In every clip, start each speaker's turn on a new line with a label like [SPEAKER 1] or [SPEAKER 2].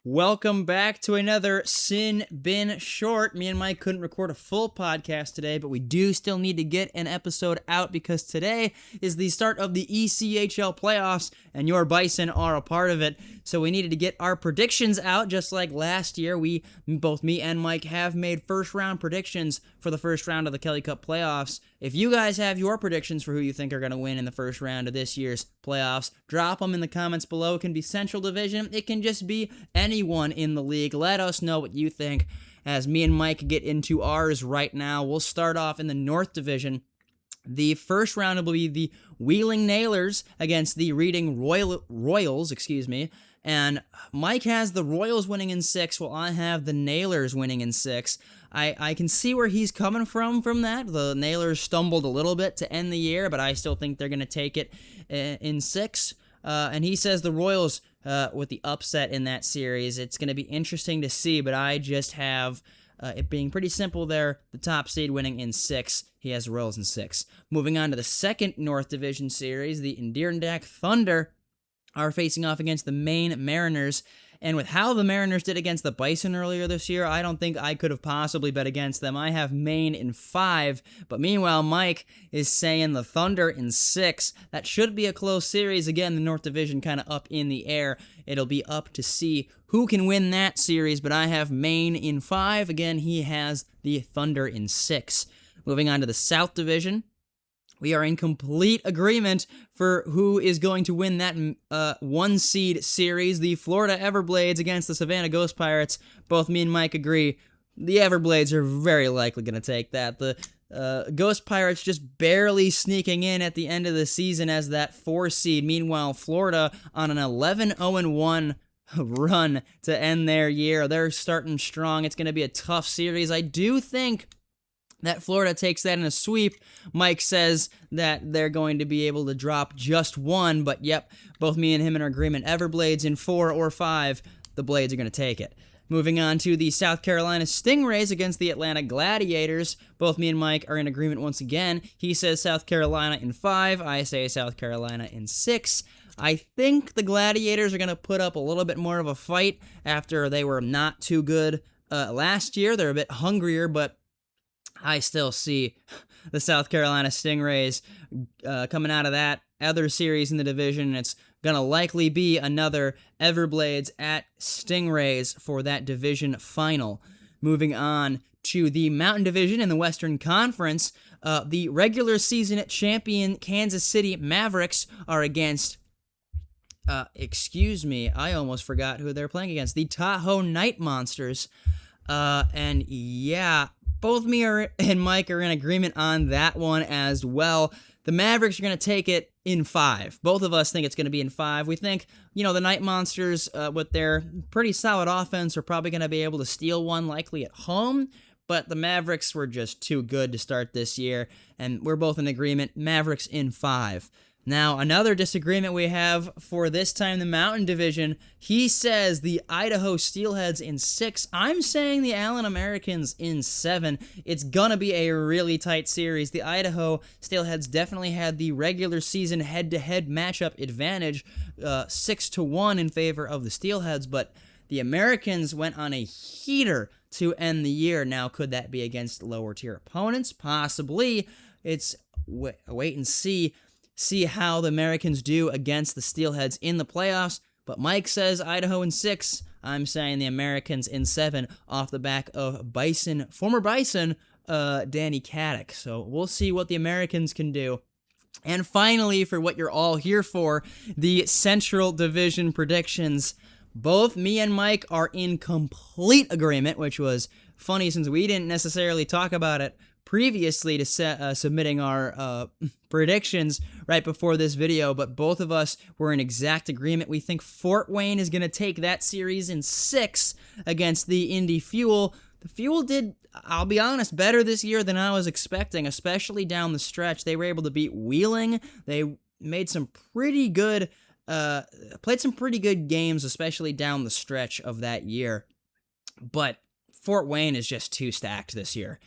[SPEAKER 1] Welcome back to another Sin Bin Short. Me and Mike couldn't record a full podcast today, but we do still need to get an episode out because today is the start of the ECHL playoffs, and your Bison are a part of it. So we needed to get our predictions out, just like last year. Both me and Mike have made first-round predictions for the first round of the Kelly Cup playoffs. If you guys have your predictions for who you think are going to win in the first round of this year's playoffs, drop them in the comments below. It can be Central Division. It can just be anyone in the league. Let us know what you think as me and Mike get into ours right now. We'll start off in the North Division. The first round will be the Wheeling Nailers against the Reading Royals, and Mike has the Royals winning in 6, while I have the Nailers winning in 6. I can see where he's coming from that. The Nailers stumbled a little bit to end the year, but I still think they're going to take it in 6. And he says the Royals with the upset in that series. It's going to be interesting to see, but I just have it being pretty simple there. The top seed winning in 6. He has the Royals in 6. Moving on to the second North Division series, the Adirondack Thunder are facing off against the Maine Mariners. And with how the Mariners did against the Bison earlier this year, I don't think I could have possibly bet against them. I have Maine in 5, but meanwhile, Mike is saying the Thunder in 6. That should be a close series. Again, the North Division kind of up in the air. It'll be up to see who can win that series, but I have Maine in 5. Again, he has the Thunder in 6. Moving on to the South Division. We are in complete agreement for who is going to win that one-seed series, the Florida Everblades against the Savannah Ghost Pirates. Both me and Mike agree the Everblades are very likely going to take that. The Ghost Pirates just barely sneaking in at the end of the season as that 4-seed. Meanwhile, Florida on an 11-0-1 run to end their year. They're starting strong. It's going to be a tough series. I do think that Florida takes that in a sweep. Mike says that they're going to be able to drop just one, but yep, both me and him in agreement. Everblades in 4 or 5, the Blades are going to take it. Moving on to the South Carolina Stingrays against the Atlanta Gladiators. Both me and Mike are in agreement once again. He says South Carolina in 5, I say South Carolina in 6. I think the Gladiators are going to put up a little bit more of a fight after they were not too good last year. They're a bit hungrier, but I still see the South Carolina Stingrays coming out of that other series in the division. It's going to likely be another Everblades at Stingrays for that division final. Moving on to the Mountain Division in the Western Conference, the regular season champion Kansas City Mavericks are against, I almost forgot who they're playing against, the Tahoe Night Monsters. And yeah, both me and Mike are in agreement on that one as well. The Mavericks are going to take it in 5. Both of us think it's going to be in 5. We think, the Night Monsters, with their pretty solid offense, are probably going to be able to steal one, likely at home. But the Mavericks were just too good to start this year, and we're both in agreement. Mavericks in 5. Now, another disagreement we have for this time, the Mountain Division. He says the Idaho Steelheads in 6. I'm saying the Allen Americans in 7. It's gonna be a really tight series. The Idaho Steelheads definitely had the regular season head-to-head matchup advantage, 6-1 in favor of the Steelheads, but the Americans went on a heater to end the year. Now, could that be against lower-tier opponents? Possibly. It's wait and see how the Americans do against the Steelheads in the playoffs. But Mike says Idaho in 6. I'm saying the Americans in 7 off the back of former Bison, Danny Caddick. So we'll see what the Americans can do. And finally, for what you're all here for, the Central Division predictions. Both me and Mike are in complete agreement, which was funny since we didn't necessarily talk about it previously to submitting our predictions right before this video, but both of us were in exact agreement. We think Fort Wayne is going to take that series in 6 against the Indy Fuel. The Fuel did, I'll be honest, better this year than I was expecting, especially down the stretch. They were able to beat Wheeling. They made some pretty good, played some pretty good games, especially down the stretch of that year. But Fort Wayne is just too stacked this year.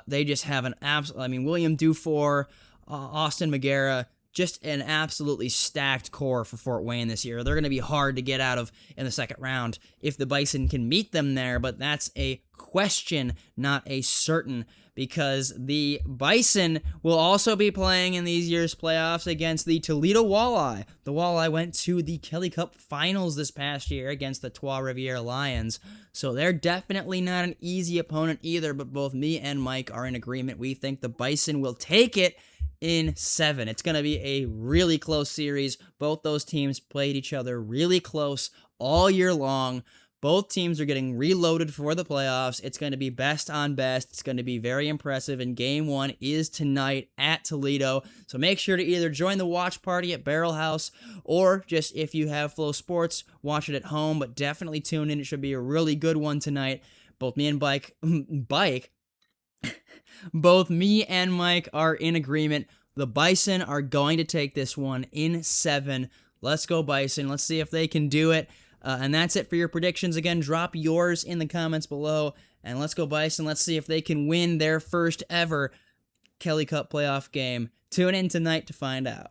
[SPEAKER 1] They just have an absolute, William Dufour, Austin Magera, just an absolutely stacked core for Fort Wayne this year. They're going to be hard to get out of in the second round if the Bison can meet them there, but that's a question, not a certain, because the Bison will also be playing in these year's playoffs against the Toledo Walleye. The Walleye went to the Kelly Cup Finals this past year against the Trois Rivières Lions, so they're definitely not an easy opponent either, but both me and Mike are in agreement. We think the Bison will take it in 7. It's going to be a really close series. Both those teams played each other really close all year long. Both teams are getting reloaded for the playoffs. It's going to be best on best. It's going to be very impressive, and Game 1 is tonight at Toledo. So make sure to either join the watch party at Barrel House, or just if you have Flow Sports, watch it at home, but definitely tune in. It should be a really good one tonight. Both me and Both me and Mike are in agreement. The Bison are going to take this one in 7. Let's go Bison. Let's see if they can do it. And that's it for your predictions. Again, drop yours in the comments below. And let's go Bison. Let's see if they can win their first ever Kelly Cup playoff game. Tune in tonight to find out.